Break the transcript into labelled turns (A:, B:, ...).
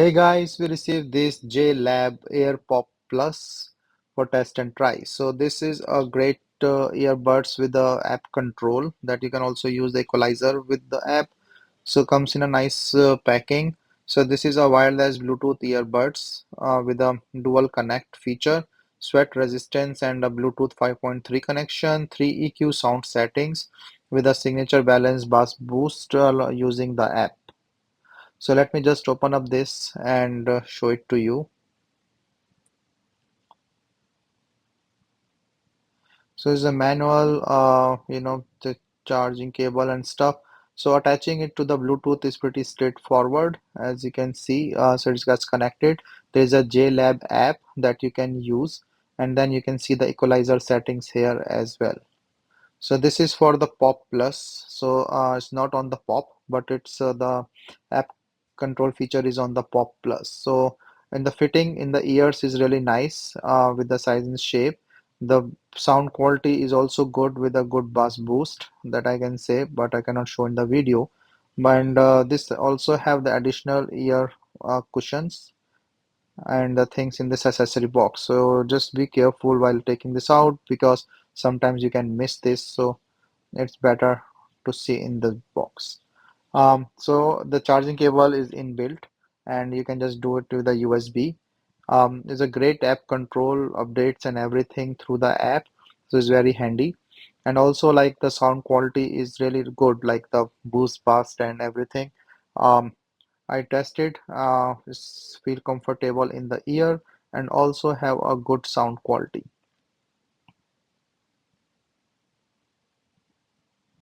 A: Hey guys, we received this JLab AirPop Plus for test and try. So this is a great earbuds with the app control that you can also use the equalizer with the app. So comes in a nice packing. So this is a wireless Bluetooth earbuds with a dual connect feature, sweat resistance and a Bluetooth 5.3 connection, 3 EQ sound settings with a signature balance bass boost using the app. So let me just open up this and show it to you. So it's a manual, the charging cable and stuff. So attaching it to the Bluetooth is pretty straightforward, as you can see. So it gets connected. There's a JLab app that you can use, and then you can see the equalizer settings here as well. So this is for the Pop Plus. So it's not on the Pop, but it's the app control feature is on the Pop Plus. So and the fitting in the ears is really nice with the size and shape. The sound quality is also good with a good bass boost that I can say, but I cannot show in the video. And this also have the additional ear cushions and the things in this accessory box. So just be careful while taking this out because sometimes you can miss this. So it's better to see in the box. So the charging cable is inbuilt and you can just do it with the USB. It's a great app control updates and everything through the app. So it's very handy. And also like the sound quality is really good, like the boost bust and everything. Um, I tested, feel comfortable in the ear and also have a good sound quality.